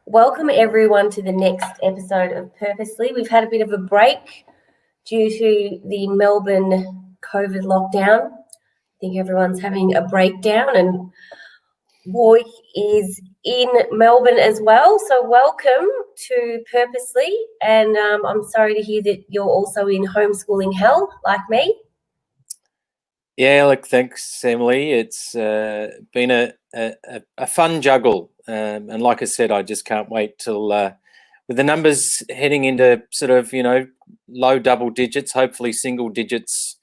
Welcome everyone to the next episode of Purposely. We've had a bit of a break due to the Melbourne COVID lockdown. I think everyone's having a breakdown, and Warwick is in Melbourne as well. So welcome to Purposely, and I'm sorry to hear that you're also in homeschooling hell like me. Yeah, look, thanks, Emily. It's been a fun juggle, and like I said, I just can't wait till with the numbers heading into sort of low double digits, hopefully single digits.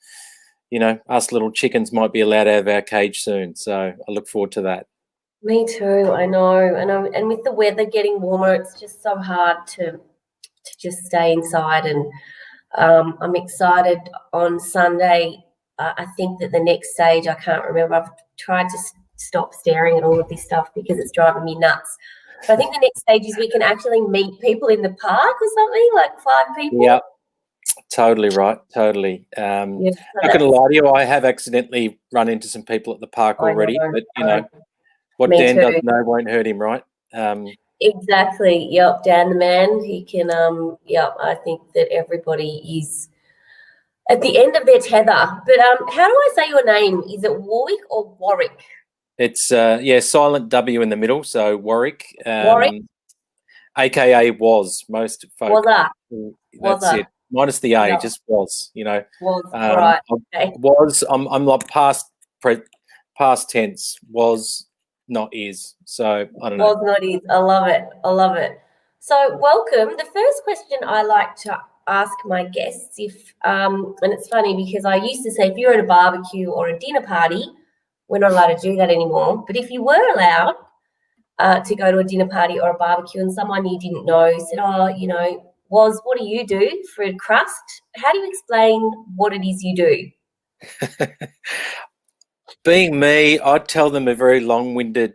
Us little chickens might be allowed out of our cage soon, so I look forward to that. Me too. I know, and with the weather getting warmer, it's just so hard to just stay inside. And I'm excited on Sunday. I think that the next stage, I can't remember. I've tried to stop staring at all of this stuff because it's driving me nuts. But I think the next stage is we can actually meet people in the park or something, like 5 people. Yeah, totally right. Totally. So not going to lie to you, I have accidentally run into some people at the park already. But what Dan doesn't know won't hurt him, right? Exactly. Yep. Dan the man. He can. I think that everybody is at the end of their tether. But how do I say your name? Is it Warwick or Warwick? It's silent W in the middle, so Warwick. Warwick. AKA was most folk. That's it. Minus the A, just was. Was right. Okay. Was. I'm like past tense. Was. Not is. So I don't know. Was not is. I love it. I love it. So welcome. The first question I like to ask my guests, and it's funny because I used to say if you're at a barbecue or a dinner party, we're not allowed to do that anymore. But if you were allowed to go to a dinner party or a barbecue and someone you didn't know said, what do you do for a crust? How do you explain what it is you do? Being me, I'd tell them a very long-winded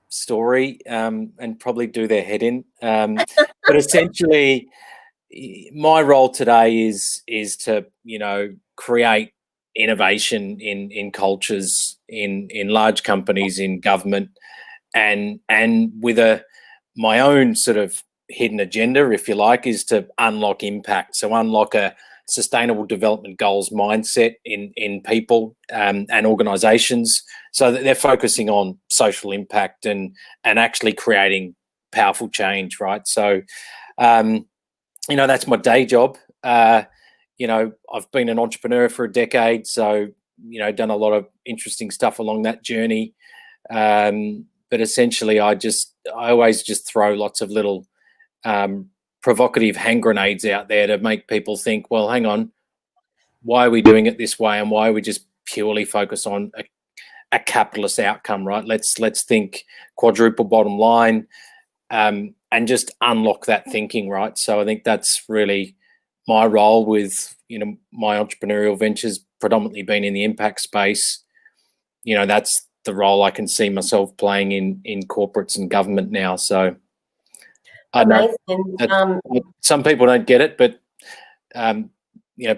story and probably do their head in. But essentially, my role today is to create innovation in cultures, in large companies, in government, and with my own sort of hidden agenda, if you like, is to unlock impact. So unlock a sustainable development goals mindset in people and organizations, so that they're focusing on social impact and actually creating powerful change, right? So that's my day job. I've been an entrepreneur for a decade, so done a lot of interesting stuff along that journey, but essentially I always just throw lots of little provocative hand grenades out there to make people think, well, hang on, why are we doing it this way, and why are we just purely focus on a capitalist outcome, right? Let's think quadruple bottom line, and just unlock that thinking, right? So I think that's really my role with my entrepreneurial ventures, predominantly been in the impact space. That's the role I can see myself playing in corporates and government now. So amazing. Some people don't get it, but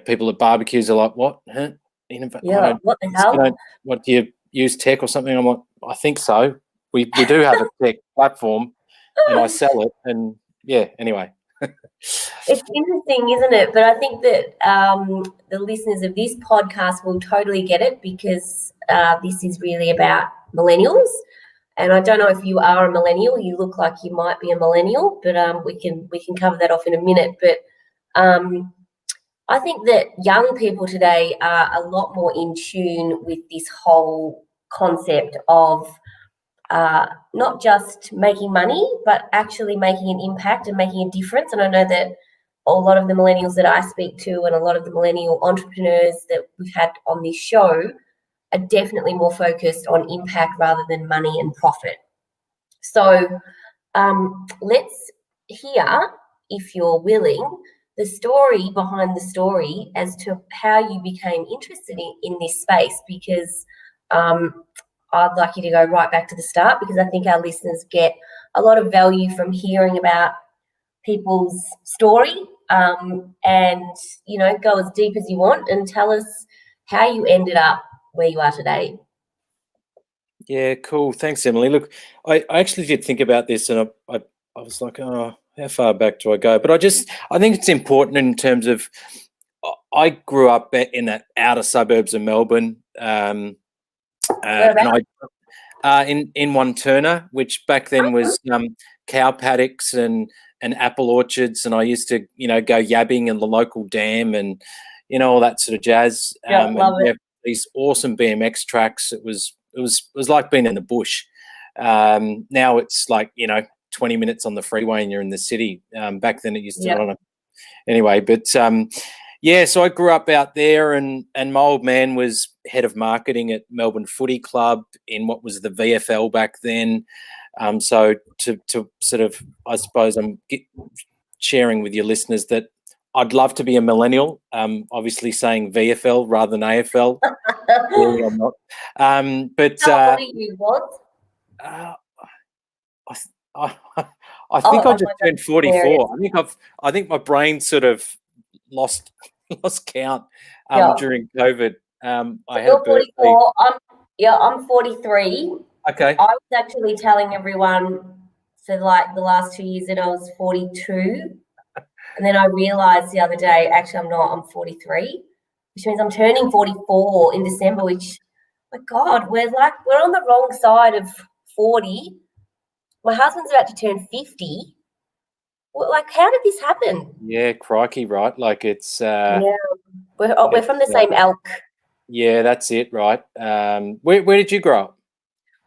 people at barbecues are like, "What? Huh? What the hell? What do you use tech or something?" I'm like, "I think so. We do have a tech platform, and I sell it." And anyway. It's interesting, isn't it? But I think that the listeners of this podcast will totally get it, because this is really about millennials. And I don't know if you are a millennial. You look like you might be a millennial, but we can cover that off in a minute. But I think that young people today are a lot more in tune with this whole concept of not just making money, but actually making an impact and making a difference. And I know that a lot of the millennials that I speak to and a lot of the millennial entrepreneurs that we've had on this show are definitely more focused on impact rather than money and profit. So let's hear, if you're willing, the story behind the story as to how you became interested in this space, because I'd like you to go right back to the start, because I think our listeners get a lot of value from hearing about people's story, and go as deep as you want and tell us how you ended up where you are today. Yeah, cool. Thanks, Emily. Look, I actually did think about this, and I I was like, oh, how far back do I go? But I think it's important in terms of, I grew up in the outer suburbs of Melbourne, and in Wanturna, which back then was cow paddocks and apple orchards, and I used to go yabbing in the local dam and all that sort of jazz. Love it. These awesome BMX tracks. It was like being in the bush. Now it's like 20 minutes on the freeway and you're in the city. Back then it used to anyway, but yeah, so I grew up out there, and my old man was head of marketing at Melbourne Footy Club in what was the VFL back then. So to sort of, I suppose I'm sharing with your listeners that I'd love to be a millennial. Obviously saying VFL rather than AFL. Really, I'm not. But how old are you, what? I think I just turned 44. I think my brain sort of lost count during COVID. You're 44. I'm 43. Okay. I was actually telling everyone for like the last 2 years that I was 42. And then I realized the other day, actually I'm not, I'm 43, which means I'm turning 44 in December, which, my God, we're on the wrong side of 40. My husband's about to turn 50. Well, like, how did this happen? Yeah, crikey, right? Like it's we're from the same elk. Yeah, that's it, right? Where did you grow up?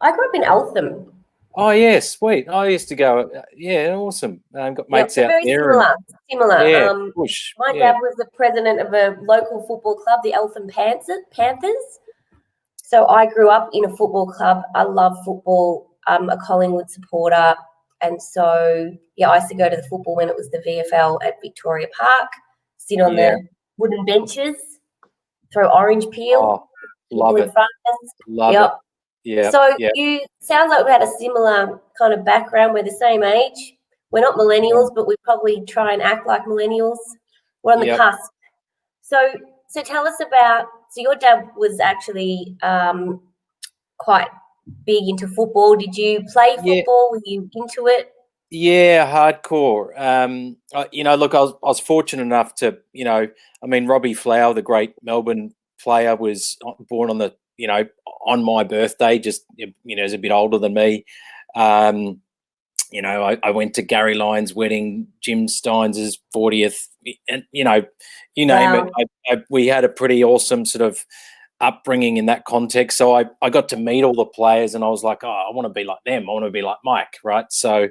I grew up in Eltham. Oh yeah, sweet. I used to go. Yeah, awesome. Got mates out very there. Similar. Yeah, my dad was the president of a local football club, the Eltham Panthers. So I grew up in a football club. I love football. I'm a Collingwood supporter. And so, I used to go to the football when it was the VFL at Victoria Park, sit on the wooden benches, throw orange peel. Love it. Love it. Yeah. So you sounds like we had a similar kind of background. We're the same age. We're not millennials, but we probably try and act like millennials. We're on the cusp. So tell us about, so your dad was actually quite big into football. Did you play football? Were you into it? Yeah, hardcore. Look, I was fortunate enough to, Robbie Flower, the great Melbourne player, was born on on my birthday, just, is a bit older than me. I went to Gary Lyons' wedding, Jim Steins' 40th, and, you name it. We had a pretty awesome sort of upbringing in that context. So I got to meet all the players, and I was like, oh, I want to be like them. I want to be like Mike, right? So,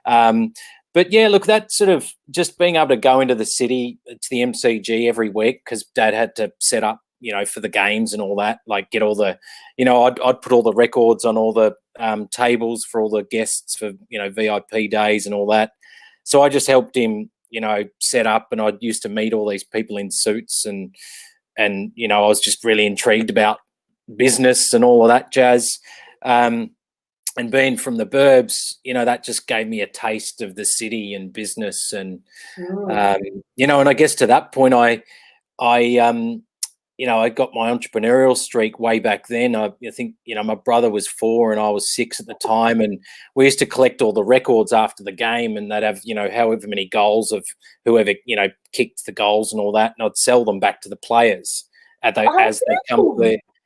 but yeah, look, that sort of just being able to go into the city to the MCG every week, because Dad had to set up, for the games and all that, like get all the, I'd put all the records on all the tables for all the guests for, VIP days and all that. So I just helped him, set up, and I used to meet all these people in suits, and I was just really intrigued about business and all of that jazz. And being from the burbs, that just gave me a taste of the city and business. And, and I guess to that point, I got my entrepreneurial streak way back then. I think, my brother was 4 and I was 6 at the time. And we used to collect all the records after the game, and they'd have, however many goals of whoever, kicked the goals and all that. And I'd sell them back to the players as they come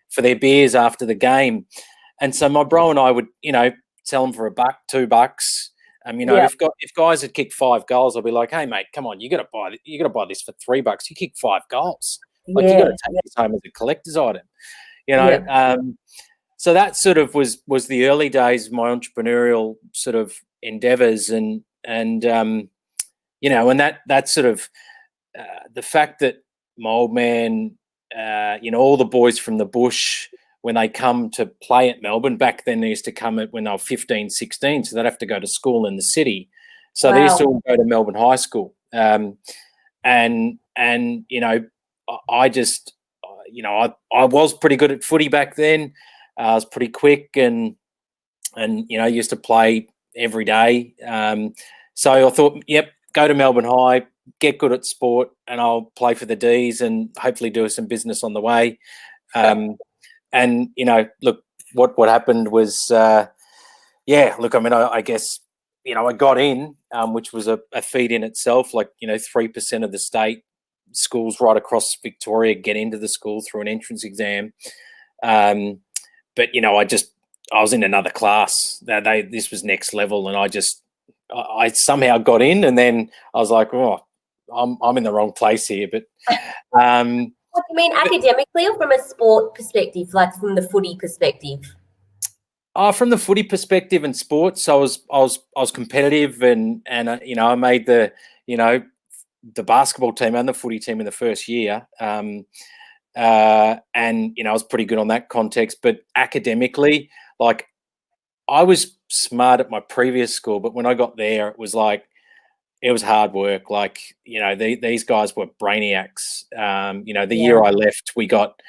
for their beers after the game. And so my bro and I would, sell them for $1, $2. If guys had kicked 5 goals, I'd be like, hey mate, come on, you got to buy this for $3. You kicked 5 goals. Like, you got to take this home as a collector's item, So that sort of was the early days of my entrepreneurial sort of endeavors, and that sort of the fact that my old man, all the boys from the bush, when they come to play at Melbourne, back then they used to come when they were 15, 16, so they'd have to go to school in the city. So they used to all go to Melbourne High School, I just, I was pretty good at footy back then. I was pretty quick and used to play every day. So I thought, go to Melbourne High, get good at sport, and I'll play for the Ds and hopefully do some business on the way. Look, what happened was, I guess, I got in, which was a feat in itself. Like, 3% of the state schools right across Victoria get into the school through an entrance exam. But I was in another class. This was next level, and I somehow got in, and then I was like, oh, I'm in the wrong place here. But what do you mean, academically or from a sport perspective, like from the footy perspective? From the footy perspective and sports, I was competitive, and I made the basketball team and the footy team in the first year, and I was pretty good on that context. But academically, like, I was smart at my previous school, but when I got there, it was hard work. Like, these guys were brainiacs. The year I left, we got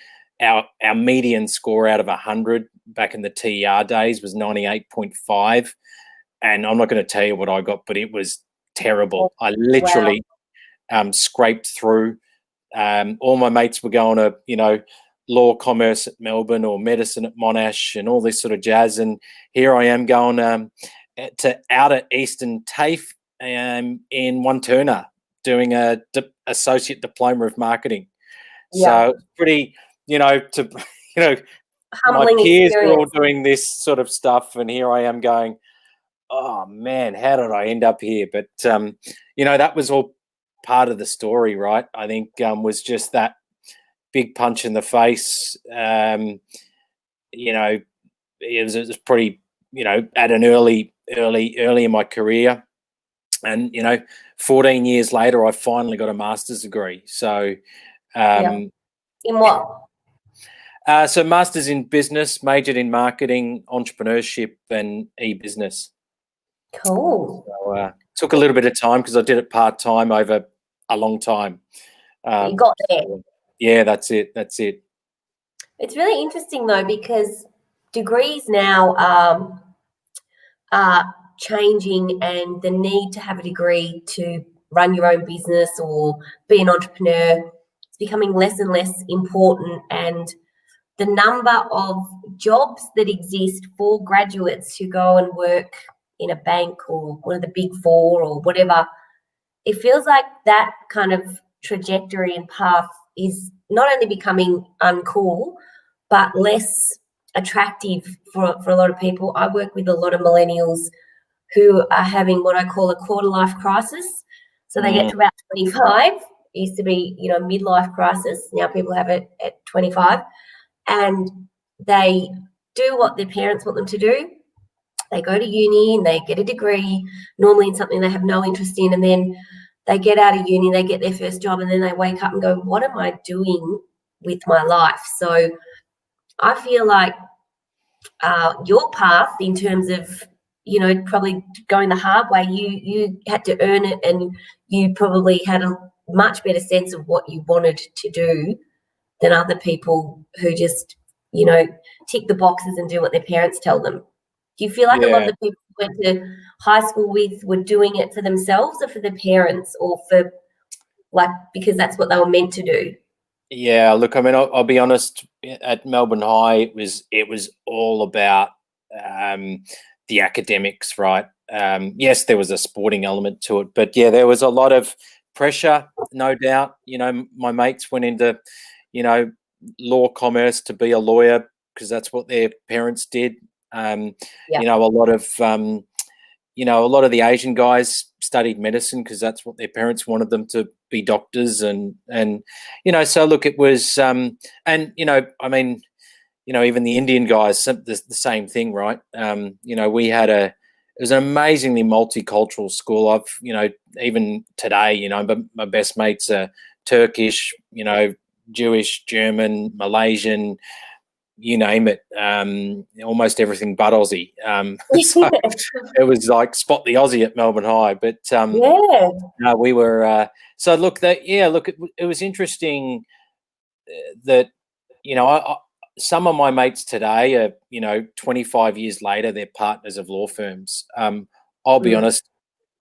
our median score out of 100 back in the TER days was 98.5. And I'm not going to tell you what I got, but it was terrible. I literally scraped through. All my mates were going to, law, commerce at Melbourne or medicine at Monash and all this sort of jazz. And here I am going to outer Eastern TAFE in Wanturna doing a associate diploma of marketing. So pretty, Humbling my peers experience. were all doing this sort of stuff, and here I am going, oh man, how did I end up here? But that was all part of the story, right? I think was just that big punch in the face. It was pretty, at an early in my career. And 14 years later, I finally got a master's degree. So, In what? So master's in business, majored in marketing, entrepreneurship, and e-business. Cool. So took a little bit of time because I did it part time over a long time. You got there. Yeah, that's it. It's really interesting though, because degrees now are changing, and the need to have a degree to run your own business or be an entrepreneur is becoming less and less important. And the number of jobs that exist for graduates who go and work in a bank or one of the big four or whatever, it feels like that kind of trajectory and path is not only becoming uncool, but less attractive for a lot of people. I work with a lot of millennials who are having what I call a quarter life crisis. So they get to about 25. It used to be, midlife crisis. Now people have it at 25. And they do what their parents want them to do. They go to uni and they get a degree, normally in something they have no interest in, and then they get out of uni, they get their first job, and then they wake up and go, what am I doing with my life? So I feel like your path in terms of, probably going the hard way, you had to earn it, and you probably had a much better sense of what you wanted to do than other people who just, tick the boxes and do what their parents tell them. Do you feel like a lot of the people who went to high school with were doing it for themselves or for their parents, or for because that's what they were meant to do? Yeah, look, I mean, I'll be honest. At Melbourne High, it was all about the academics, right? Yes, there was a sporting element to it, but yeah, there was a lot of pressure, no doubt. My mates went into, law, commerce to be a lawyer because that's what their parents did. A lot of a lot of the Asian guys studied medicine because that's what their parents wanted them to be, doctors. And so look, it was, even the Indian guys, the same thing, right? It was an amazingly multicultural school. I've, even today, my best mates are Turkish, Jewish, German, Malaysian, you name it, almost everything but Aussie. So it was like spot the Aussie at Melbourne High. But we were. So look, it was interesting that some of my mates today are 25 years later, they're partners of law firms. I'll be honest,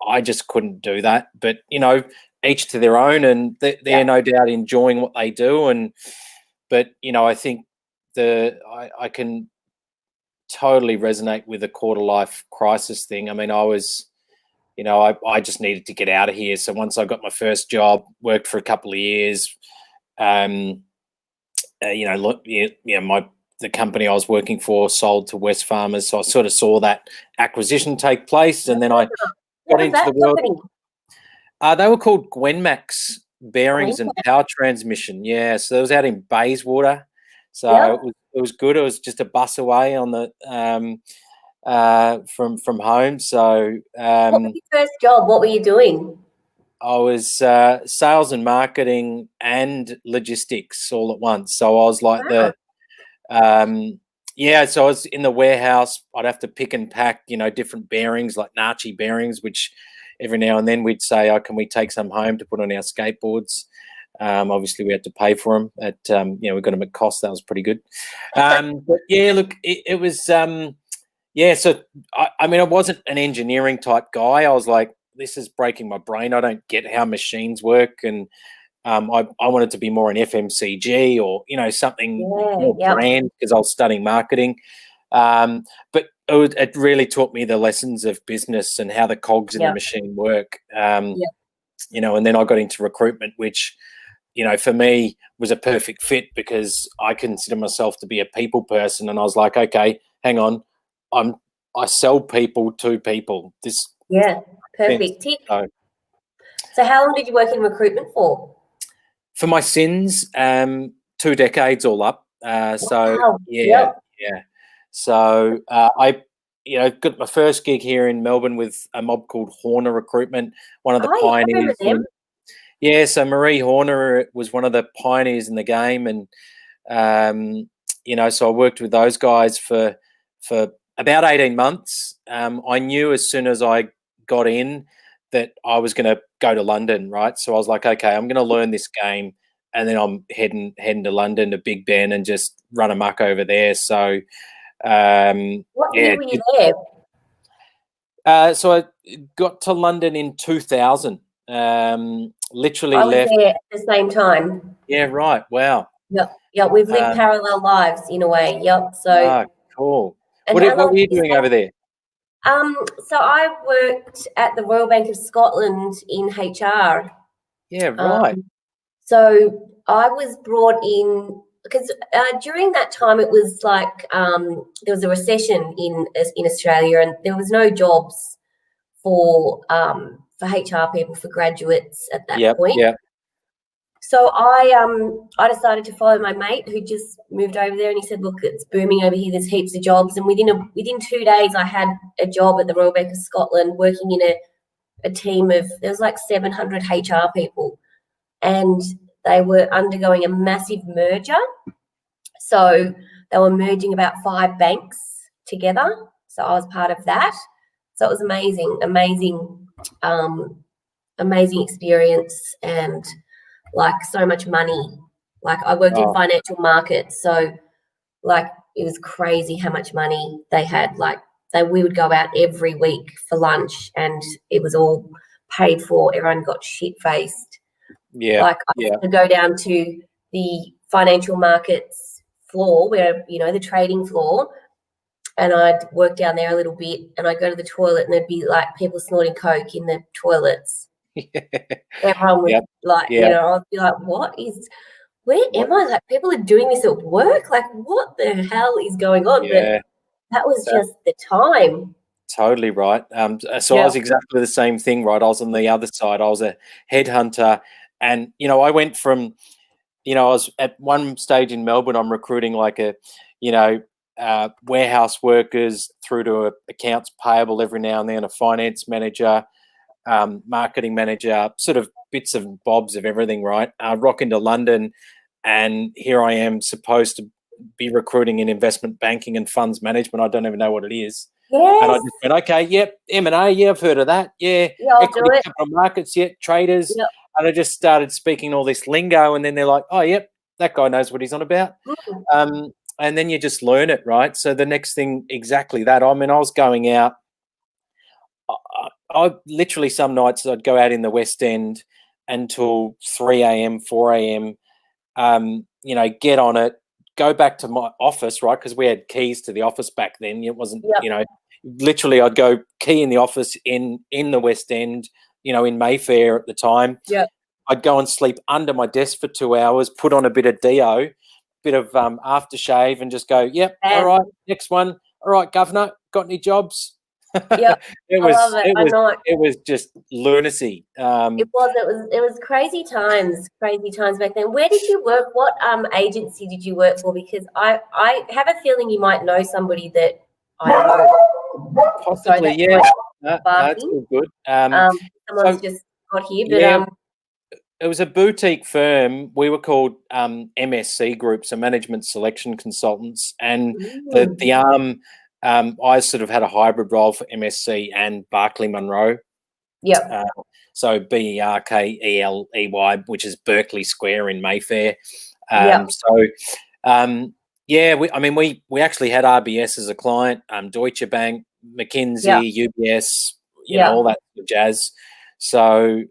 I just couldn't do that. But each to their own, and they're no doubt enjoying what they do. But I think I can totally resonate with the quarter life crisis thing. I mean, I was I just needed to get out of here. So once I got my first job, worked for a couple of years, the company I was working for sold to West Farmers. So I sort of saw that acquisition take place, and then I got into the world. They were called Gwenmax Bearings and Power Transmission. Yeah, so it was out in Bayswater. So it was good. It was just a bus away on the from home. So what was your first job? What were you doing? I was sales and marketing and logistics all at once. So I was like so I was in the warehouse. I'd have to pick and pack, different bearings like Nachi bearings, which every now and then we'd say, "Oh, can we take some home to put on our skateboards?" Obviously, we had to pay for them. We got them at cost. That was pretty good. But yeah, look, it was. So I wasn't an engineering type guy. I was like, this is breaking my brain. I don't get how machines work, and I wanted to be more an FMCG or something more brand, because I was studying marketing. But it really taught me the lessons of business and how the cogs in the machine work. And then I got into recruitment, which for me was a perfect fit, because I consider myself to be a people person, and I was like, okay, hang on, I sell people to people. Perfect. So how long did you work in recruitment for? For my sins, 2 decades all up. So I got my first gig here in Melbourne with a mob called Horner Recruitment, one of the pioneers. So Marie Horner was one of the pioneers in the game, and so I worked with those guys for about 18 months. I knew as soon as I got in that I was going to go to London, right? So I was like, okay, I'm going to learn this game, and then I'm heading to London, to Big Ben, and just run amok over there. So what year were you there? So I got to London in 2000. Literally I was left there at the same time. Yeah, right. Wow. Yep. We've lived parallel lives in a way. Yep. So cool. What were you doing over there? So I worked at the Royal Bank of Scotland in HR. Yeah, right. So I was brought in because during that time it was like there was a recession in Australia, and there was no jobs for HR people, for graduates at that point. Yeah. So I decided to follow my mate who just moved over there, and he said, "Look, it's booming over here. There's heaps of jobs." And within 2 days, I had a job at the Royal Bank of Scotland, working in a team of, there was like 700 HR people, and they were undergoing a massive merger. So they were merging about 5 banks together. So I was part of that. So it was amazing experience, and like so much money. Like I worked in financial markets, so like it was crazy how much money they had. Like we would go out every week for lunch, and it was all paid for. Everyone got shit-faced. Yeah. Like I had to go down to the financial markets floor, where the trading floor, and I'd work down there a little bit, and I'd go to the toilet, and there'd be like people snorting coke in the toilets. Everyone was I'd be like, where am I? Like, people are doing this at work. Like, what the hell is going on? But that was just the time. Totally right. So I was exactly the same thing, right? I was on the other side. I was a headhunter, and I went from, I was at one stage in Melbourne, I'm recruiting like warehouse workers through to accounts payable every now and then, a finance manager, marketing manager, sort of bits and bobs of everything, right? Rock into London, and here I am supposed to be recruiting in investment banking and funds management. I don't even know what it is. Yes. And I just went, okay, yep, M&A, yeah, I've heard of that. Yeah, equity, capital markets, traders. Yep. And I just started speaking all this lingo, and then they're like, oh, yep, that guy knows what he's on about. Mm. And then you just learn it, right? So the next thing, exactly that. I mean, I was going out. I literally, some nights I'd go out in the West End until 3 a.m., 4 a.m., get on it, go back to my office, right? Because we had keys to the office back then. It wasn't, literally I'd go key in the office in the West End, in Mayfair at the time. Yeah. I'd go and sleep under my desk for 2 hours, put on a bit of deo, bit of aftershave, and just go, yep, all right, next one. All right, governor, got any jobs? Yeah, I love it. I know. It was just lunacy. It was crazy times back then. Where did you work? What agency did you work for? Because I have a feeling you might know somebody that I know. Possibly, yeah. That's all good. Someone's just got here, but it was a boutique firm. We were called MSC Group, so Management Selection Consultants, and the arm. I sort of had a hybrid role for MSC and Barclay Munro. Yeah. So BERKELEY, which is Berkeley Square in Mayfair. We actually had RBS as a client, Deutsche Bank, McKinsey, UBS, all that jazz. So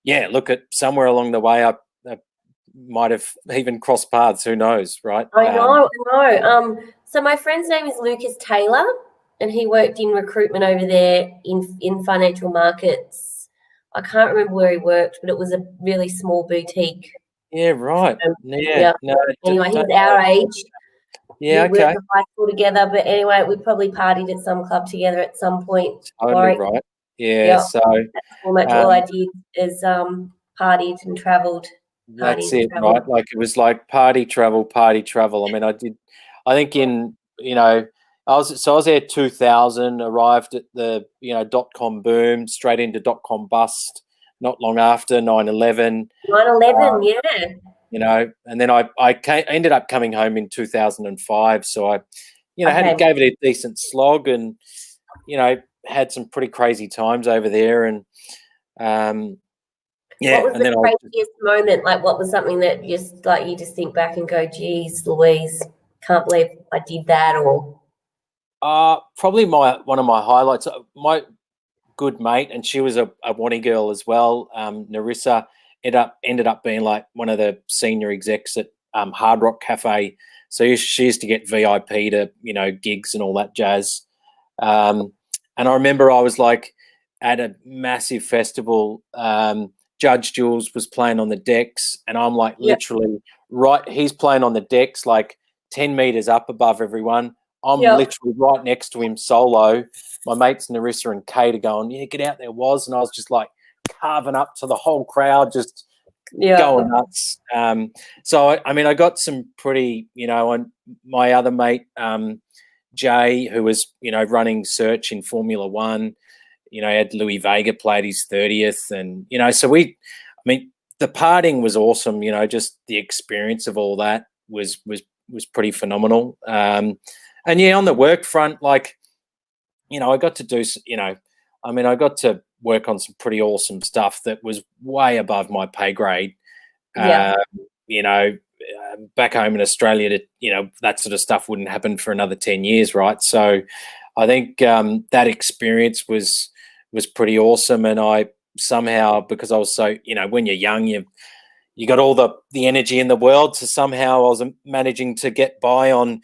look, at somewhere along the way, I might have even crossed paths. Who knows, right? I know. So my friend's name is Lucas Taylor, and he worked in recruitment over there in financial markets. I can't remember where he worked, but it was a really small boutique. Yeah, right. No, anyway, he's our age. Yeah, we went to high school together, but anyway, we probably partied at some club together at some point. Totally right. Yeah, so that's pretty much all I did is partied and travelled. That's it, right? Like it was like party travel. I mean, I think I was there 2000, arrived at the, .com boom, straight into .com bust, not long after 9/11. 9/11, yeah. And then I ended up coming home in 2005. So I, gave it a decent slog and, had some pretty crazy times over there. And, what was the craziest moment? Like, what was something that you just think back and go, geez, Louise, can't believe I did that? Or probably one of my highlights. My good mate, and she was a Wanty girl as well. Narissa ended up being like one of the senior execs at Hard Rock Cafe. So she used to get VIP to gigs and all that jazz. And I remember I was like at a massive festival. Judge Jules was playing on the decks, and I'm like literally right. He's playing on the decks like 10 meters up above everyone. I'm literally right next to him solo. My mates Narissa and Kate are going, get out there, Woz. And I was just like carving up to the whole crowd, just going nuts. So, I got some pretty, and my other mate, Jay, who was, running search in Formula One, had Louis Vega played his 30th. And, so the partying was awesome, just the experience of all that was pretty phenomenal. And on the work front, like, I got to do, I got to work on some pretty awesome stuff that was way above my pay grade. Back home in Australia, that sort of stuff wouldn't happen for another 10 years, right? So I think that experience was pretty awesome. And I somehow, because I was so, when you're young, you got all the energy in the world. So somehow I was managing to get by on,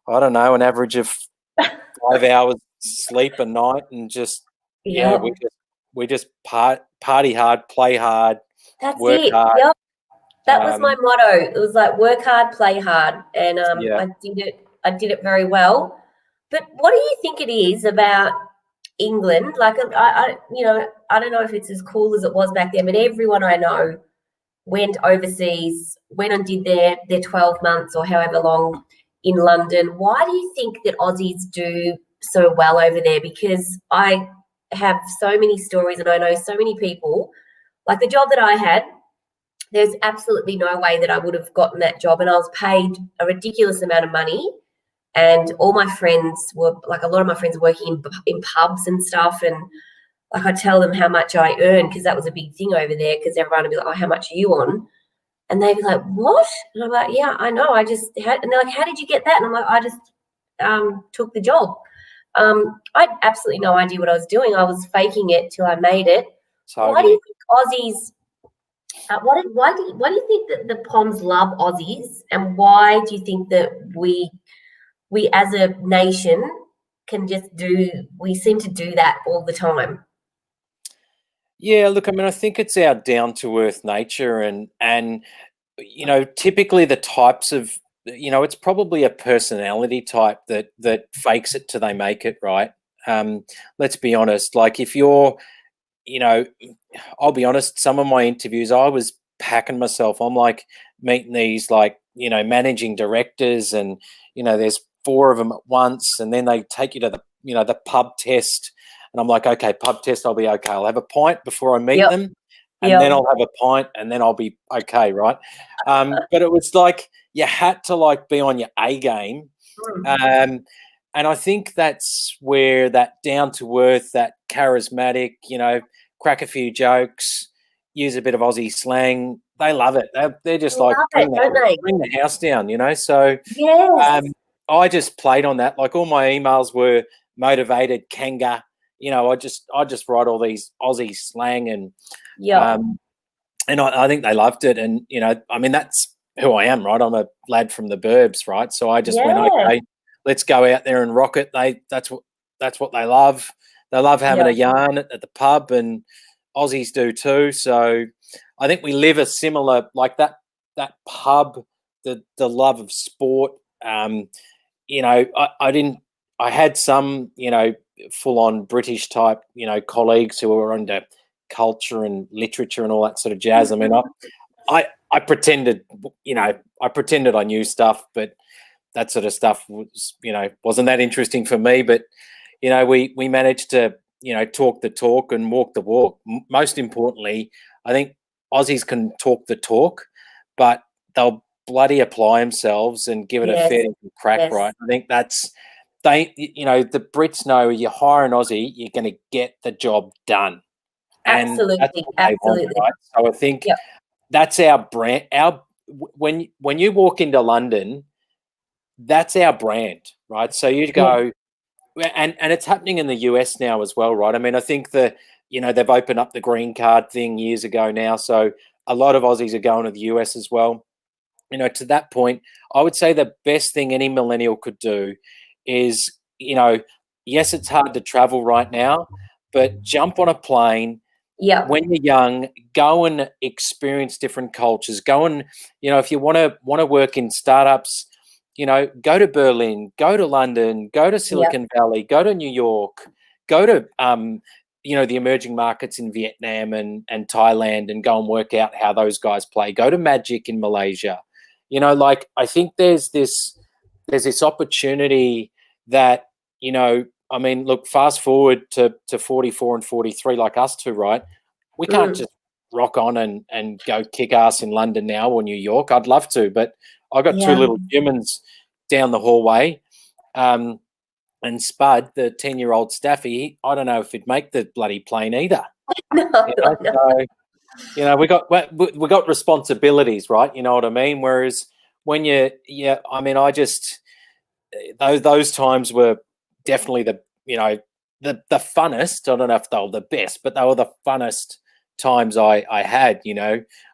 I don't know, an average of 5 hours sleep a night, and just we just party hard, play hard, work hard. Yep. That was my motto. It was like work hard, play hard, and I did it very well. But what do you think it is about England? Like, I don't know if it's as cool as it was back then, but everyone I know went overseas, went and did their 12 months or however long in London. Why do you think that Aussies do so well over there? Because I have so many stories and I know so many people. Like the job that I had, there's absolutely no way that I would have gotten that job, and I was paid a ridiculous amount of money. And all my friends were like, a lot of my friends were working in pubs and stuff, and like I tell them how much I earn, because that was a big thing over there, because everyone would be like, oh, how much are you on? And they'd be like, what? And I'm like, yeah, I know. And they're like, how did you get that? And I'm like, I just took the job. I had absolutely no idea what I was doing. I was faking it till I made it. Totally. Why do you think Aussies? Why do you think that the Poms love Aussies, and why do you think that we as a nation we seem to do that all the time. Yeah, look, I mean, I think it's our down to earth nature, and typically the types of, it's probably a personality type that fakes it till they make it, right? Let's be honest. Like if you're, I'll be honest, some of my interviews, I was packing myself. I'm like meeting these like, managing directors, and, there's four of them at once, and then they take you to the pub test. And I'm like, okay, pub test, I'll be okay. I'll have a pint before I meet them, and then I'll have a pint, and then I'll be okay, right? But it was like you had to like be on your A game. And I think that's where that down to earth, that charismatic, crack a few jokes, use a bit of Aussie slang. They love it. They're just like bring the house down, So I just played on that. Like all my emails were motivated Kanga. I just write all these Aussie slang, and I think they loved it. And I mean, that's who I am, right? I'm a lad from the burbs, right? So I just went, okay, let's go out there and rock it. That's what they love. They love having a yarn at the pub, and Aussies do too. So I think we live a similar, like that pub, the love of sport. I had some, full on British type, colleagues who were into culture and literature and all that sort of jazz. I mean, I pretended, I knew stuff, but that sort of stuff was, wasn't that interesting for me. But, we managed to, talk the talk and walk the walk. Most importantly, I think Aussies can talk the talk, but they'll bloody apply themselves and give it a fair crack, right? I think that's, the Brits know you hire an Aussie, you're going to get the job done. And absolutely. Want, right? So I think that's our brand. When you walk into London, that's our brand, right? So you go, and it's happening in the US now as well, right? I mean, I think they've opened up the green card thing years ago now, so a lot of Aussies are going to the US as well. To that point, I would say the best thing any millennial could do is, yes, it's hard to travel right now, but jump on a plane. When you're young, go and experience different cultures. Go and, if you want to work in startups, go to Berlin, go to London, go to Silicon Valley, go to New York, go to the emerging markets in Vietnam and Thailand, and go and work out how those guys play. Go to Magic in Malaysia. I think there's this opportunity that, I mean, look, fast forward to 44 and 43 like us two, right? We can't just rock on and go kick ass in London now or New York. I'd love to, but I got two little humans down the hallway. And Spud, the 10-year-old Staffy, I don't know if he'd make the bloody plane either. No. So, we got responsibilities, right? You know what I mean? Whereas when I mean, those times were definitely the funnest. I don't know if they were the best, but they were the funnest times I had.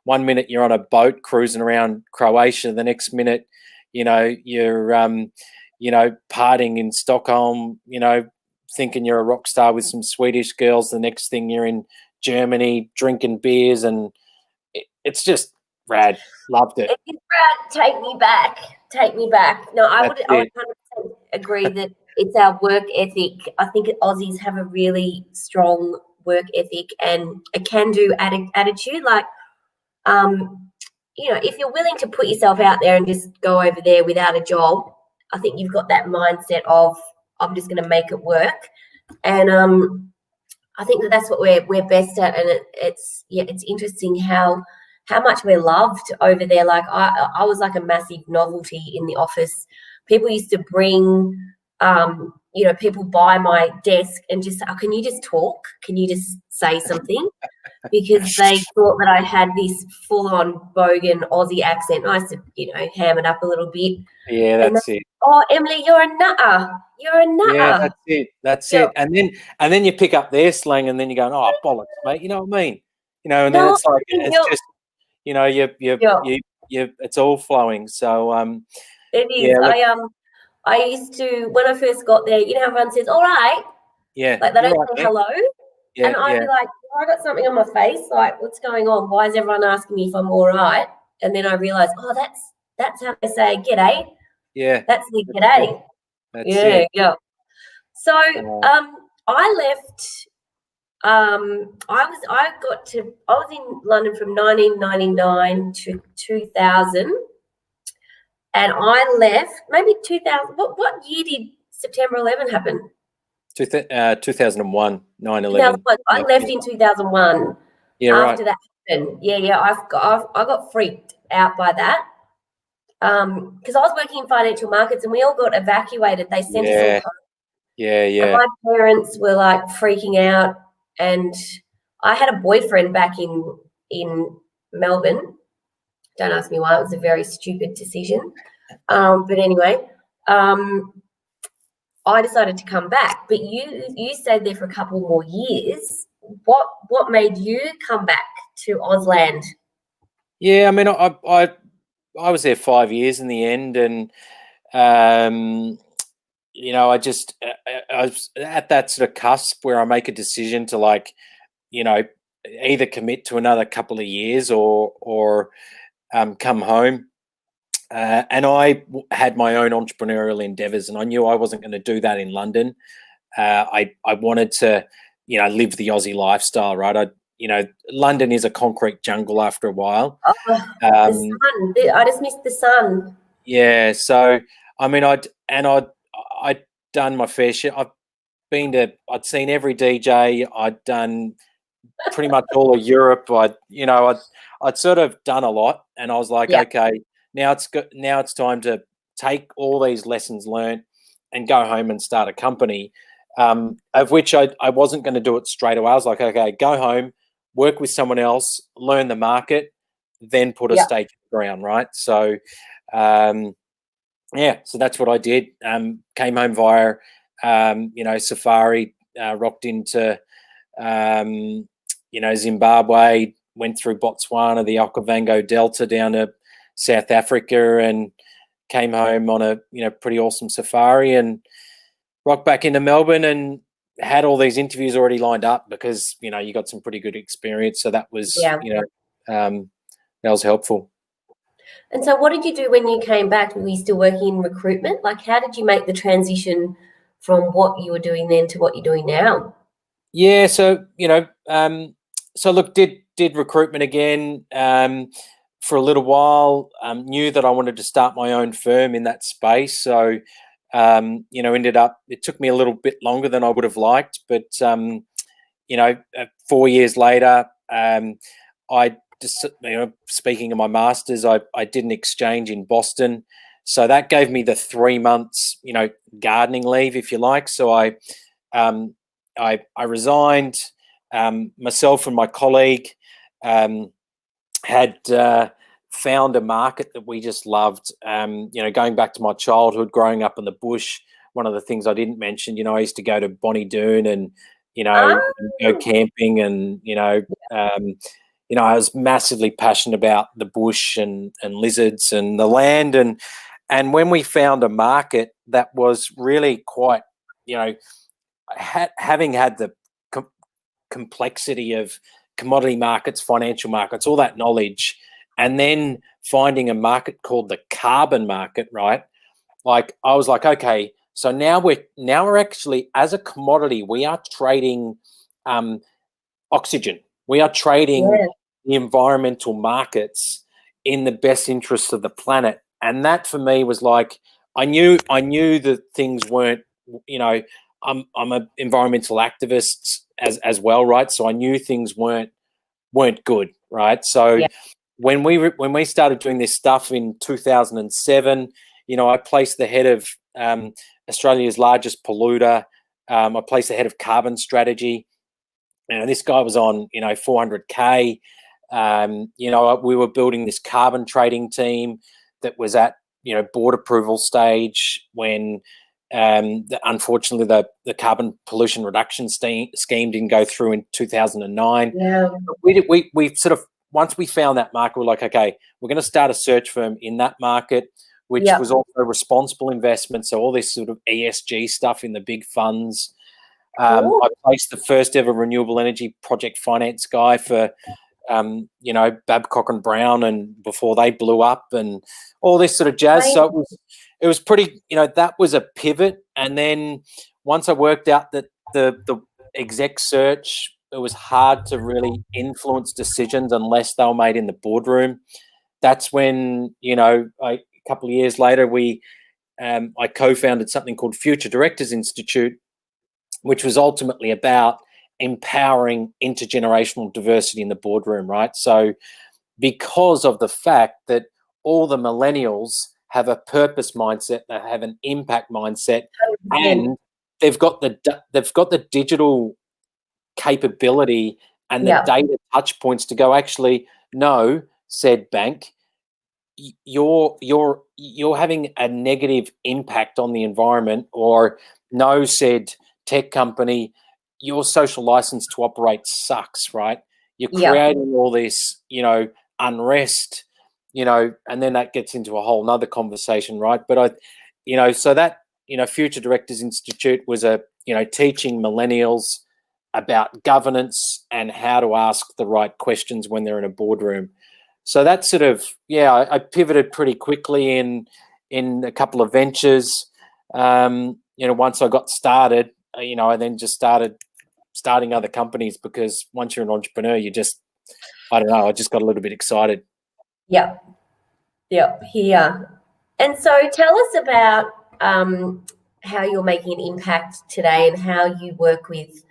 1 minute you're on a boat cruising around Croatia, the next minute, you're partying in Stockholm, thinking you're a rock star with some Swedish girls. The next thing you're in Germany drinking beers, and it's just rad. Loved it. It's rad. Take me back. No, I would 100% agree that it's our work ethic. I think Aussies have a really strong work ethic and a can-do attitude. Like, if you're willing to put yourself out there and just go over there without a job, I think you've got that mindset of, I'm just going to make it work. And I think that's what we're best at. And it's interesting how much we're loved over there. Like I was like a massive novelty in the office. People used to bring, people by my desk and just say, oh, can you just talk? Can you just say something? Because they thought that I had this full-on bogan Aussie accent. I used to, ham it up a little bit. Yeah, that's it. Oh, Emily, you're a nutter. You're a nutter. Yeah, that's it. And then you pick up their slang, and then you're going, oh, bollocks, mate. You know what I mean? And then it's like, it's just, it's all flowing. So it is. I used to, when I first got there, you know how everyone says, all right, Yeah. like they don't Right, say mate. hello. Yeah. And I'd Yeah. be like, oh, I got something on my face, like what's going on? Why is everyone asking me if I'm all right? And then I realized, oh, that's how they say g'day. Yeah. That's the That's it. g'day. That's Yeah, it. yeah. So Uh, I left. I was in London from 1999 to 2000, and I left maybe 2000. What year did September 11 happen? 2001, 9/11. 2001. I Yeah. left in 2001. Yeah. Right. After that happened, yeah, I got freaked out by that. Because I was working in financial markets and we all got evacuated. They sent us all Yeah. home. Yeah. And Yeah. my parents were like freaking out. And I had a boyfriend back in Melbourne. Don't ask me why. It was a very stupid decision. But anyway, I decided to come back. But you stayed there for a couple more years. What made you come back to Auslan? Yeah. I mean, I was there 5 years in the end, and I just I was at that sort of cusp where I make a decision to, like, either commit to another couple of years or come home. And had my own entrepreneurial endeavors, and I knew I wasn't going to do that in London. I wanted to, live the Aussie lifestyle, right? London is a concrete jungle after a while. Oh, the Um, sun. I just missed the sun. yeah, so I mean, I'd done my fair share. I'd seen every DJ. I'd done pretty much all of Europe. I'd sort of done a lot, and I was like, Yeah, okay, now it's time to take all these lessons learned and go home and start a company. Of which I wasn't going to do it straight away. I was like, okay, go home, work with someone else, learn the market, then put a yeah. stake in the ground, right? So, um, yeah, so that's what I did. Came home via, Safari, rocked into, Zimbabwe, went through Botswana, the Okavango Delta down to South Africa, and came home on a pretty awesome safari, and rocked back into Melbourne and had all these interviews already lined up because you got some pretty good experience. So that was Yeah. that was helpful. And so what did you do when you came back? Were you still working in recruitment? Like, how did you make the transition from what you were doing then to what you're doing now? Yeah, so so look, did recruitment again for a little while. Knew that I wanted to start my own firm in that space, so ended up. It took me a little bit longer than I would have liked, but 4 years later, I just speaking of my masters, I did an exchange in Boston, so that gave me the 3 months gardening leave, if you like. So um, I resigned. Myself and my colleague had found a market that we just loved. Going back to my childhood, growing up in the bush, one of the things I didn't mention, I used to go to Bonnie Doon and Ah, go camping, and I was massively passionate about the bush and lizards and the land, and when we found a market that was really quite, having had the complexity of commodity markets, financial markets, all that knowledge, and then finding a market called the carbon market, right? Like, I was like, okay, so now we're actually, as a commodity, we are trading oxygen. We are trading yeah, the environmental markets in the best interests of the planet. And that for me was like, I knew that things weren't, I'm an environmental activist as well, right? So I knew things weren't good, right? So yeah, when we started doing this stuff in 2007, I placed the head of Australia's largest polluter. I placed the head of carbon strategy. This guy was on 400K. We were building this carbon trading team that was at board approval stage when unfortunately the carbon pollution reduction scheme didn't go through in 2009. yeah. We sort of, once we found that market, we're like, okay, we're going to start a search firm in that market. which was also responsible investment. So all this sort of ESG stuff in the big funds. I placed the first ever renewable energy project finance guy for, Babcock and Brown, and before they blew up, and all this sort of jazz. Right. So it was pretty, that was a pivot. And then once I worked out that the exec search, it was hard to really influence decisions unless they were made in the boardroom. That's when, a couple of years later, I co-founded something called Future Directors Institute, which was ultimately about empowering intergenerational diversity in the boardroom, right? So because of the fact that all the millennials have a purpose mindset, they have an impact mindset, and they've got the digital capability and the data touch points to go, actually, no, said bank, you're having a negative impact on the environment, or no, said tech company, your social license to operate sucks, right? You're creating all this, unrest, and then that gets into a whole nother conversation, right? But so that, Future Directors Institute was teaching millennials about governance and how to ask the right questions when they're in a boardroom. So that sort of, I pivoted pretty quickly in a couple of ventures. Once I got started, I then just starting other companies, because once you're an entrepreneur, I just got a little bit excited. Yeah. Here. And so tell us about how you're making an impact today and how you work with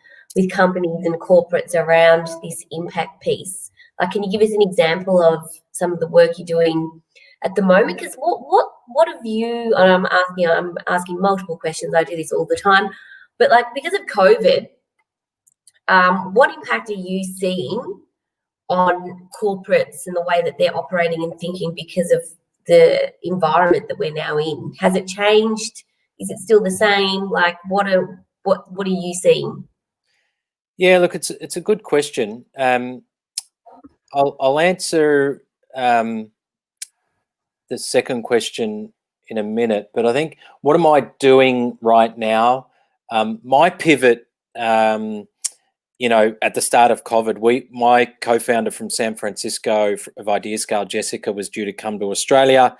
companies and corporates around this impact piece. Like, can you give us an example of some of the work you're doing at the moment? Because what have you? And I'm asking multiple questions. I do this all the time, but like, because of COVID, what impact are you seeing on corporates and the way that they're operating and thinking because of the environment that we're now in? Has it changed? Is it still the same? Like, what are you seeing? Yeah, look, it's a good question. I'll answer the second question in a minute, but I think, what am I doing right now? My pivot, at the start of COVID, my co-founder from San Francisco of IdeaScale, Jessica, was due to come to Australia,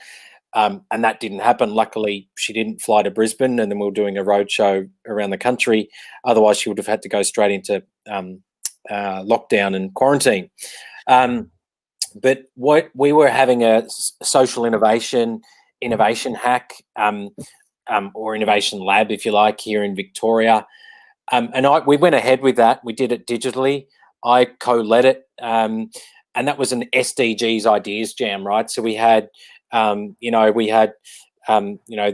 and that didn't happen. Luckily, she didn't fly to Brisbane, and then we were doing a roadshow around the country. Otherwise, she would have had to go straight into lockdown and quarantine. But what we were having a social innovation hack, or innovation lab, if you like, here in Victoria. And we went ahead with that. We did it digitally. I co-led it. And that was an SDGs ideas jam, right? So we had, the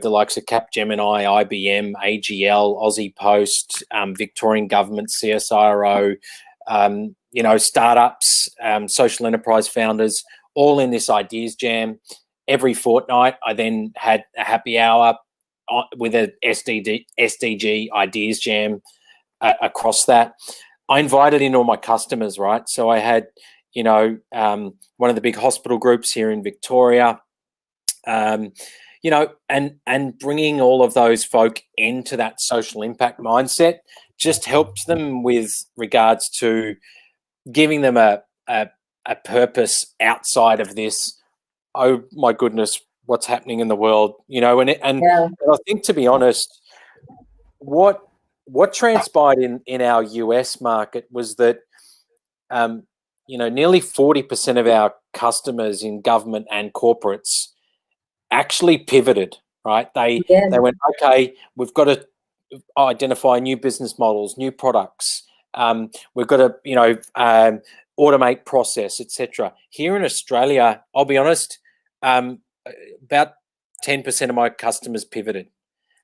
likes of Capgemini, IBM, AGL, Aussie Post, Victorian Government, CSIRO, startups, social enterprise founders, all in this ideas jam. Every fortnight, I then had a happy hour with a SDG ideas jam across that. I invited in all my customers, right? So I had, one of the big hospital groups here in Victoria, and bringing all of those folk into that social impact mindset just helped them with regards to giving them a purpose outside of this, oh my goodness, what's happening in the world, and I think, to be honest, what transpired in our US market was that nearly 40% of our customers in government and corporates actually pivoted, right? They went, okay, we've got to identify new business models, new products. We've got to, automate process, etc. Here in Australia, I'll be honest, about 10% of my customers pivoted.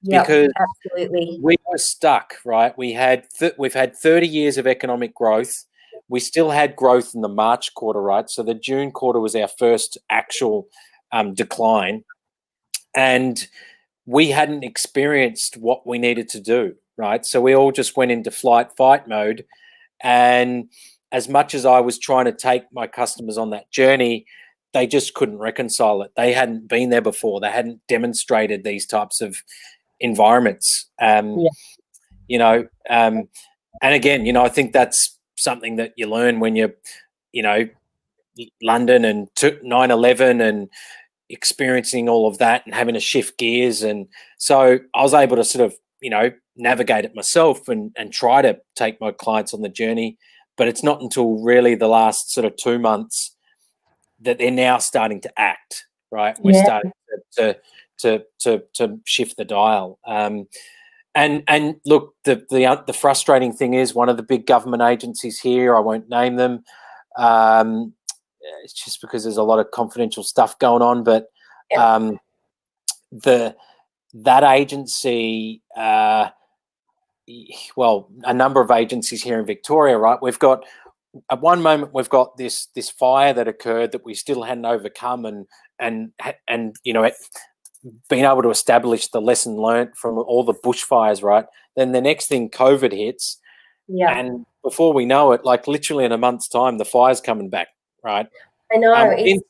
Because absolutely, we were stuck, right? We've had 30 years of economic growth. We still had growth in the March quarter, right? So the June quarter was our first actual decline, and we hadn't experienced what we needed to do, right? So we all just went into fight mode. And as much as I was trying to take my customers on that journey, they just couldn't reconcile it. They hadn't been there before. They hadn't demonstrated these types of environments. You know, and again, you know, I think that's something that you learn when you're, you know, London and 9/11 and experiencing all of that and having to shift gears. And so I was able to sort of, you know, navigate it myself and try to take my clients on the journey. But it's not until really the last sort of 2 months that they're now starting to act, right? We're starting to shift the dial. And look, the frustrating thing is one of the big government agencies here, I won't name them, it's just because there's a lot of confidential stuff going on, but that agency, well, a number of agencies here in Victoria, right? We've got, at one moment, we've got this fire that occurred that we still hadn't overcome, and you know, being able to establish the lesson learned from all the bushfires, right? Then the next thing, COVID hits, and before we know it, like literally in a month's time, the fire's coming back, right? I know. In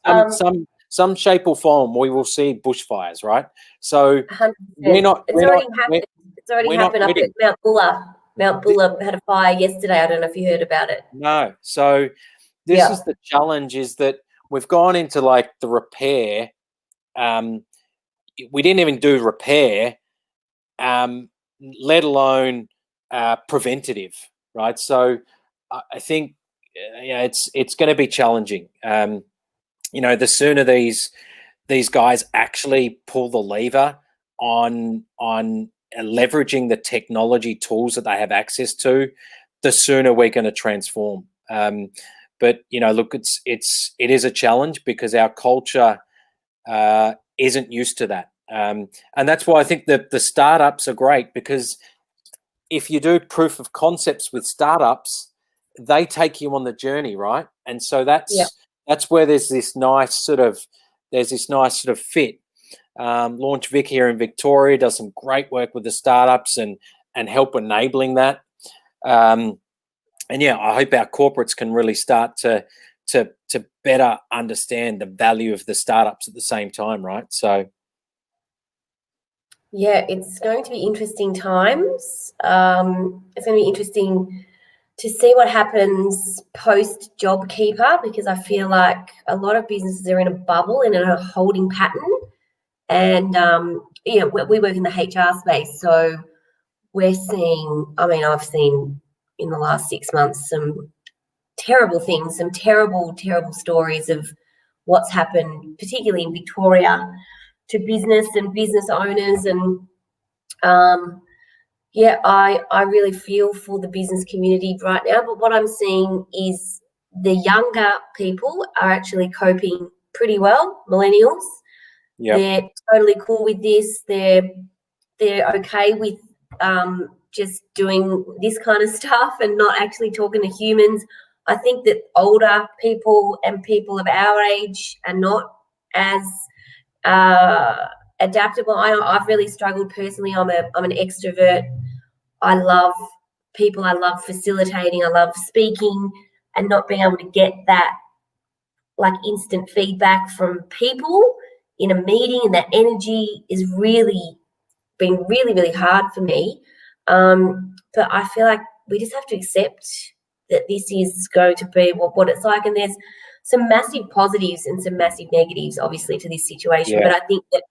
some shape or form, we will see bushfires, right? So 100%. we're not. It's already happened. It's already happened up at Mount Buller. Mount Buller had a fire yesterday. I don't know if you heard about it. No. So this is the challenge: is that we've gone into like the repair. We didn't even do repair, let alone preventative, right? So I think it's going to be challenging. You know, the sooner these guys actually pull the lever on leveraging the technology tools that they have access to, the sooner we're going to transform. But you know, look, it is a challenge because our culture isn't used to that, and that's why I think that the startups are great, because if you do proof of concepts with startups, they take you on the journey, right? And so that's where there's this nice sort of fit. Launch Vic here in Victoria does some great work with the startups and help enabling that. And yeah, I hope our corporates can really start to better understand the value of the startups at the same time, right? So yeah, it's going to be interesting times. It's going to be interesting to see what happens post JobKeeper, because I feel like a lot of businesses are in a bubble and in a holding pattern. And you know, we work in the HR space, so we're seeing. I mean, I've seen in the last 6 months some terrible things, some terrible stories of what's happened, particularly in Victoria, to business and business owners. And yeah, I really feel for the business community right now. But what I'm seeing is the younger people are actually coping pretty well, millennials. They're totally cool with this. They're okay with just doing this kind of stuff and not actually talking to humans. I think that older people and people of our age are not as adaptable. I've really struggled personally. I'm an extrovert. I love people. I love facilitating. I love speaking, and not being able to get that like instant feedback from people in a meeting, and that energy is really been really hard for me. But I feel like we just have to accept that this is going to be what it's like, and there's some massive positives and some massive negatives, obviously, to this situation. But I think that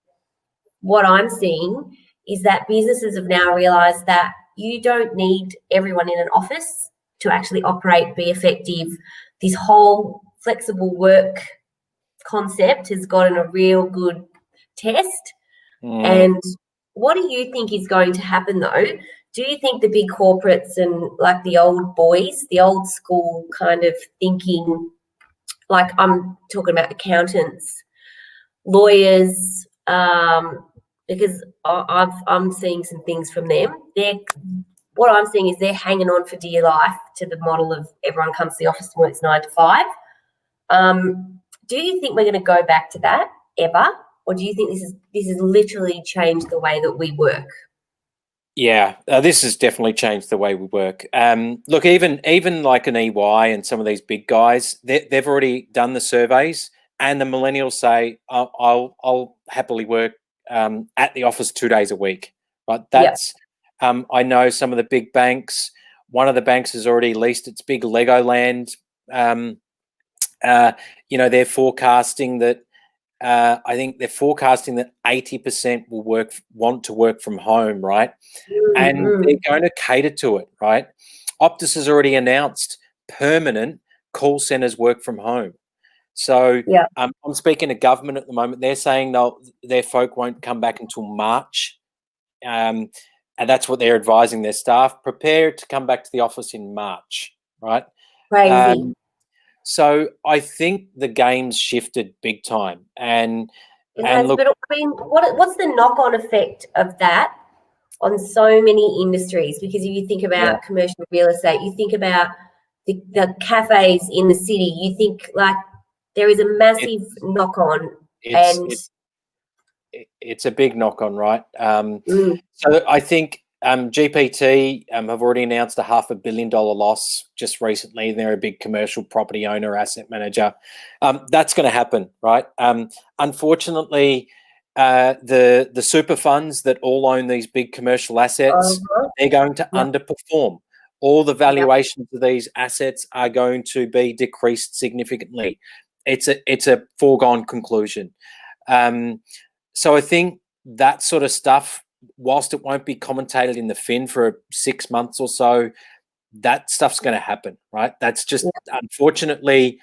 what I'm seeing is that businesses have now realised that you don't need everyone in an office to actually operate, be effective. This whole flexible work concept has gotten a real good test. And what do you think is going to happen, though? Do you think the big corporates and like the old boys, the old school kind of thinking, like I'm talking about accountants, lawyers, because I'm seeing some things from them. What I'm seeing is they're hanging on for dear life to the model of everyone comes to the office and works 9 to 5. Do you think we're going to go back to that ever? Or do you think this has literally changed the way that we work? Yeah, this has definitely changed the way we work. Look, even like an EY and some of these big guys, they've already done the surveys, and the millennials say, I'll happily work at the office 2 days a week, right? That's, I know some of the big banks, one of the banks has already leased its big Legoland. They're forecasting that, I think they're forecasting that 80% will want to work from home, right? And they're going to cater to it, right? Optus has already announced permanent call centers work from home. So I'm speaking to government at the moment. They're saying their folk won't come back until March. And that's what they're advising their staff. Prepare to come back to the office in March, right? Crazy. So I think the game's shifted big time. And look, but I mean, what's the knock-on effect of that on so many industries? Because if you think about commercial real estate, you think about the cafes in the city, you think like there is a massive knock-on. It's a big knock-on, right? So I think GPT have already announced a $500 million loss just recently. They're a big commercial property owner, asset manager. That's going to happen, right? Unfortunately, the super funds that all own these big commercial assets, they're going to underperform. All the valuations of these assets are going to be decreased significantly. It's a foregone conclusion. So I think that sort of stuff, whilst it won't be commentated in the Fin for 6 months or so, that stuff's going to happen, right? That's just, unfortunately,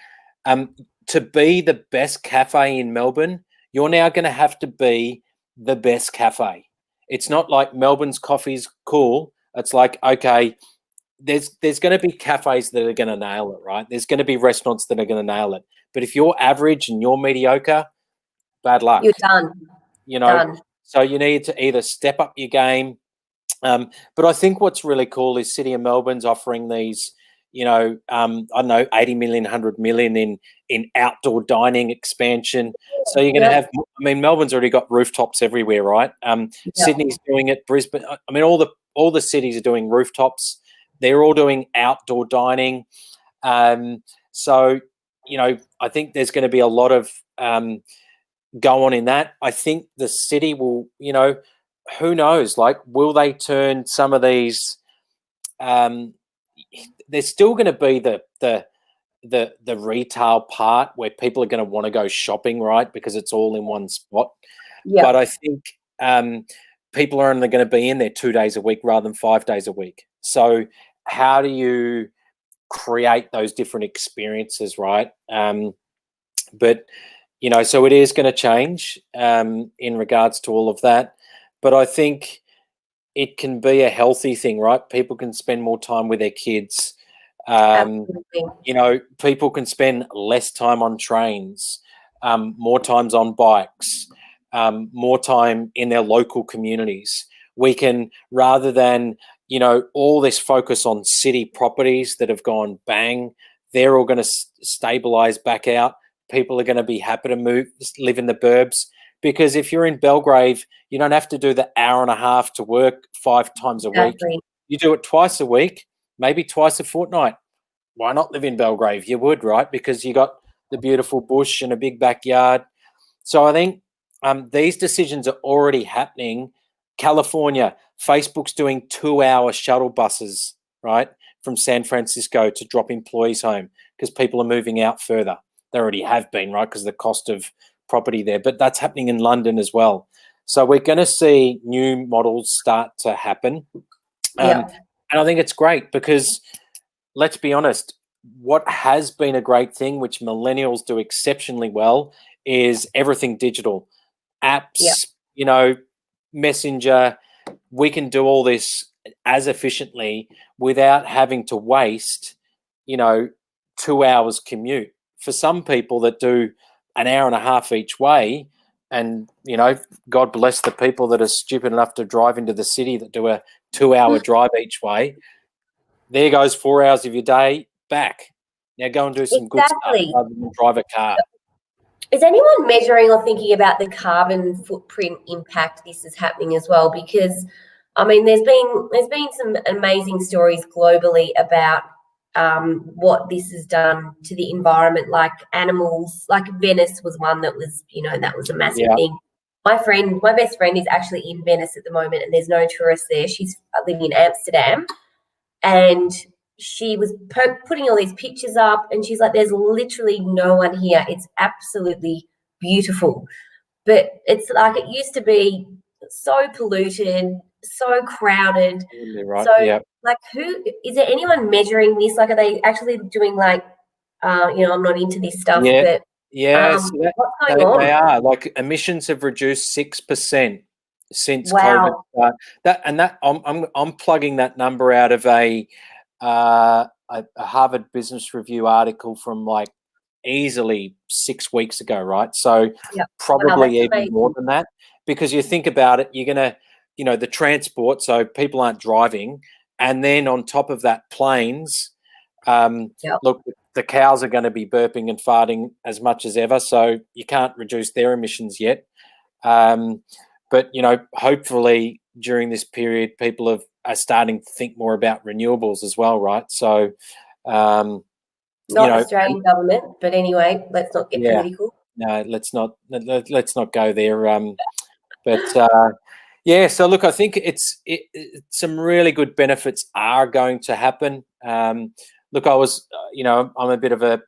to be the best cafe in Melbourne, you're now going to have to be the best cafe. It's not like Melbourne's coffee's cool. It's like, okay, there's going to be cafes that are going to nail it, right? There's going to be restaurants that are going to nail it. But if you're average and you're mediocre, bad luck. You're done. Done. So you need to either step up your game. But I think what's really cool is City of Melbourne's offering these, I don't know, 80 million, 100 million in outdoor dining expansion. So you're going to have, Melbourne's already got rooftops everywhere, right? Sydney's doing it, Brisbane. All the cities are doing rooftops. They're all doing outdoor dining. So, I think there's going to be a lot of go on in that. I think the city will, who knows? Like, will they turn some of these? There's still going to be the retail part where people are going to want to go shopping, right? Because it's all in one spot. But I think people are only going to be in there 2 days a week rather than 5 days a week. So how do you create those different experiences, right? But so it is going to change in regards to all of that. But I think it can be a healthy thing, right? People can spend more time with their kids. People can spend less time on trains, more times on bikes, more time in their local communities. We can, rather than, all this focus on city properties that have gone bang, they're all going to stabilize back out. People are going to be happy to live in the burbs, because if you're in Belgrave, you don't have to do the hour and a half to work 5 times a week. You do it twice a week, maybe twice a fortnight. Why not live in Belgrave? You would, right? Because you got the beautiful bush and a big backyard. So I think these decisions are already happening. California, Facebook's doing 2-hour shuttle buses, right, from San Francisco to drop employees home because people are moving out further. They already have been, right, because of the cost of property there. But that's happening in London as well. So we're going to see new models start to happen. And I think it's great because, let's be honest, what has been a great thing, which millennials do exceptionally well, is everything digital. Apps, Messenger. We can do all this as efficiently without having to waste, 2 hours commute. For some people that do an hour and a half each way, and, God bless the people that are stupid enough to drive into the city that do a 2-hour drive each way. There goes 4 hours of your day back. Now go and do some good stuff rather than drive a car. Is anyone measuring or thinking about the carbon footprint impact this is happening as well? Because, there's been some amazing stories globally about what this has done to the environment, like animals, like Venice was one that was, that was a massive thing. My best friend is actually in Venice at the moment, and there's no tourists there. She's living in Amsterdam, and she was putting all these pictures up, and she's like, there's literally no one here. It's absolutely beautiful. But it's like it used to be so polluted, so crowded. Right. So, like, is there anyone measuring this? Like, are they actually doing like, I'm not into this stuff, but so what's going on? they are. Like, emissions have reduced 6% since Wow. COVID. I'm plugging that number out of a Harvard Business Review article from like easily 6 weeks ago, right? So probably even more than that, because you think about it, you're gonna, the transport, so people aren't driving, and then on top of that, planes. Look, the cows are going to be burping and farting as much as ever, so you can't reduce their emissions yet. But hopefully during this period, people are starting to think more about renewables as well, right? So, not Australian government, but anyway, let's not get political. No, let's not go there. So look, I think some really good benefits are going to happen. Look, I was, I'm a bit of a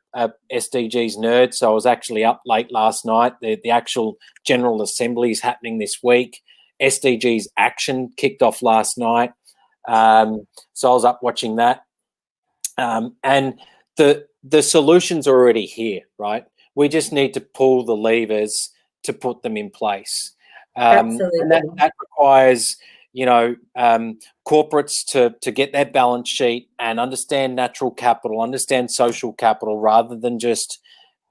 SDGs nerd, so I was actually up late last night. The actual General Assembly is happening this week. SDGs Action kicked off last night, so I was up watching that. And the solutions are already here, right? We just need to pull the levers to put them in place. Absolutely. And that requires, corporates to get their balance sheet and understand natural capital, understand social capital, rather than just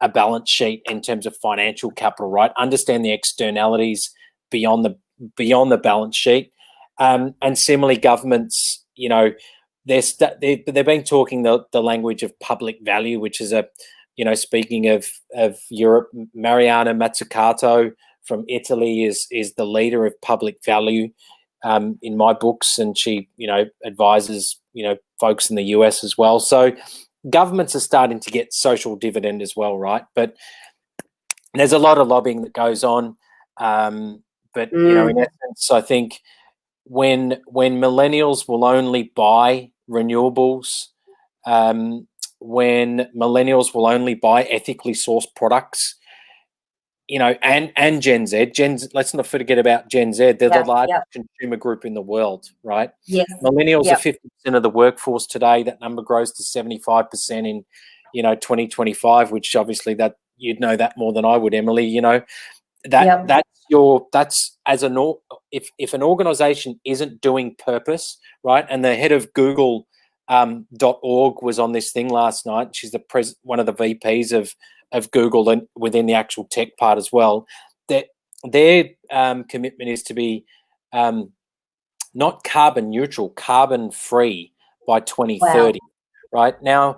a balance sheet in terms of financial capital, right? Understand the externalities beyond the balance sheet. And similarly, governments, they've been talking the language of public value, which is speaking of Europe, Mariana Mazzucato from Italy is the leader of public value in my books, and she advises folks in the US as well. So governments are starting to get social dividend as well, right? But there's a lot of lobbying that goes on. But in essence, I think when millennials will only buy renewables, when millennials will only buy ethically sourced products, and Gen Z. Let's not forget about Gen Z. They're the largest consumer group in the world, right? Yes. Millennials are 50% of the workforce today. That number grows to 75% in, 2025, which obviously that you'd know that more than I would, Emily. That's if an organization isn't doing purpose, right? And the head of Google .org was on this thing last night. She's one of the VPs of Google, and within the actual tech part as well. Their commitment is to be not carbon neutral, carbon free by 2030. Wow. Right now,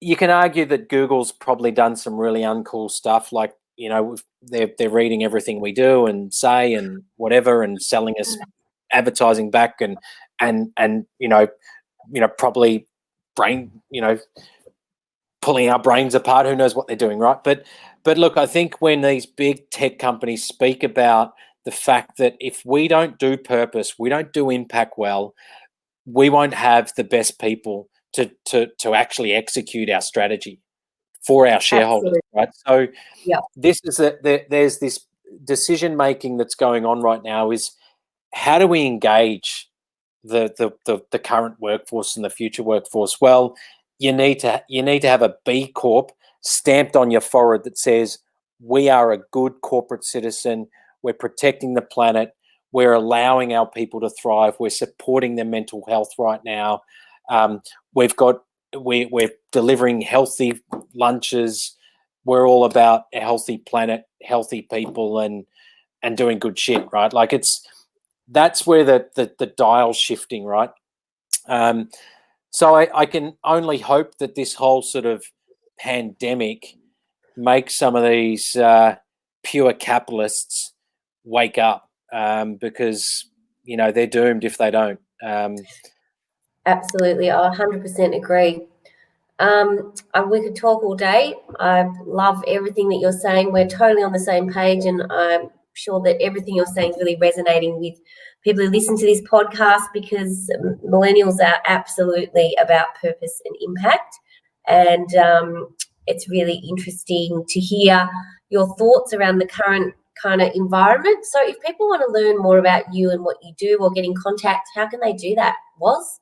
you can argue that Google's probably done some really uncool stuff, like they're reading everything we do and say and whatever, and selling us advertising back, and probably pulling our brains apart. Who knows what they're doing, right? But look, I think when these big tech companies speak about the fact that if we don't do purpose, we don't do impact well, we won't have the best people to actually execute our strategy for our shareholders. Absolutely. Right? So this is there's this decision making that's going on right now. Is how do we engage the current workforce and the future workforce? Well, you need to have a B Corp stamped on your forehead that says we are a good corporate citizen. We're protecting the planet. We're allowing our people to thrive. We're supporting their mental health right now. We're delivering healthy lunches. We're all about a healthy planet, healthy people, and doing good shit, right? Like that's where the dial's shifting, right? So I can only hope that this whole sort of pandemic makes some of these pure capitalists wake up, because they're doomed if they don't. Absolutely, I 100% agree. We could talk all day. I love everything that you're saying. We're totally on the same page, and I'm sure that everything you're saying is really resonating with people who listen to this podcast, because millennials are absolutely about purpose and impact. And it's really interesting to hear your thoughts around the current kind of environment. So if people want to learn more about you and what you do, or get in contact, how can they do that, Was?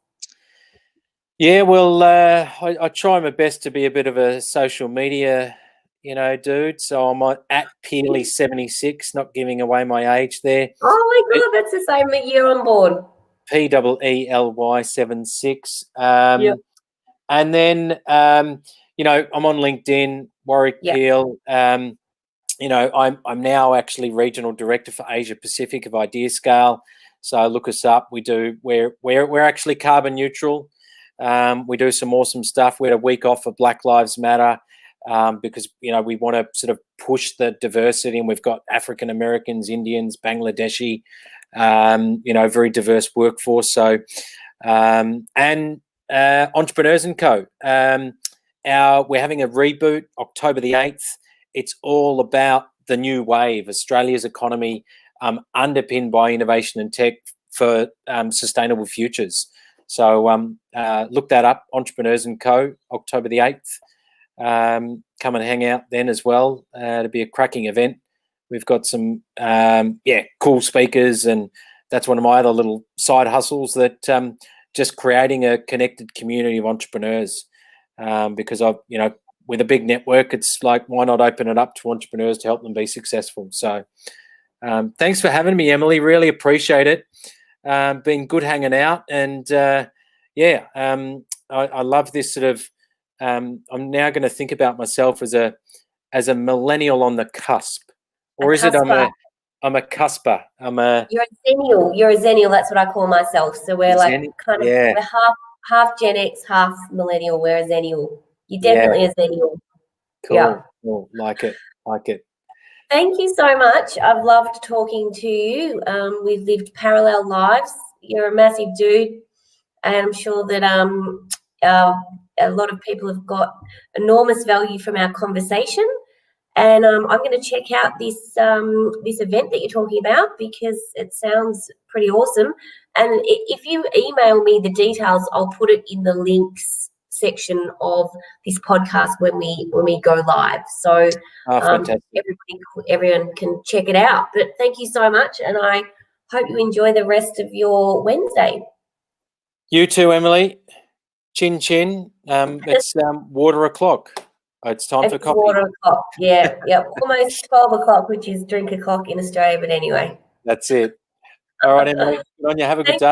Yeah, well, I try my best to be a bit of a social media, dude. So I'm at Peely76, not giving away my age there. Oh my God, that's the same year on board. PEELY76. Yep. And then, I'm on LinkedIn, Warwick Yep. Peel. I'm now actually regional director for Asia Pacific of IdeaScale. So look us up. We're actually carbon neutral. We do some awesome stuff. We had a week off for Black Lives Matter because we want to sort of push the diversity, and we've got African Americans, Indians, Bangladeshi, very diverse workforce. So and Entrepreneurs & Co. We're having a reboot October the 8th. It's all about the new wave, Australia's economy, underpinned by innovation and tech for sustainable futures. So look that up, Entrepreneurs & Co, October the 8th. Come and hang out then as well. It'll be a cracking event. We've got some, cool speakers, and that's one of my other little side hustles, that just creating a connected community of entrepreneurs, because with a big network, it's like, why not open it up to entrepreneurs to help them be successful? So thanks for having me, Emily. Really appreciate it. Been good hanging out, and I love this sort of. I'm now going to think about myself as a millennial on the cusp, or is it I'm a cusper? You're a zennial. You're a zennial. That's what I call myself. So we're we're half Gen X, half millennial. We're a zennial. You're definitely a zennial. Cool. Yeah. Cool. Like it. Thank you so much. I've loved talking to you. We've lived parallel lives. You're a massive dude, and I'm sure that a lot of people have got enormous value from our conversation. And I'm going to check out this event that you're talking about, because it sounds pretty awesome. And if you email me the details, I'll put it in the links section of this podcast when we go live. So everyone can check it out. But thank you so much, and I hope you enjoy the rest of your Wednesday. You too, Emily. Chin chin. It's water o'clock. It's time for coffee. Water o'clock. Yeah. Almost 12 o'clock, which is drink o'clock in Australia. But anyway. That's it. All right, Emily. Good on you. Have a good day.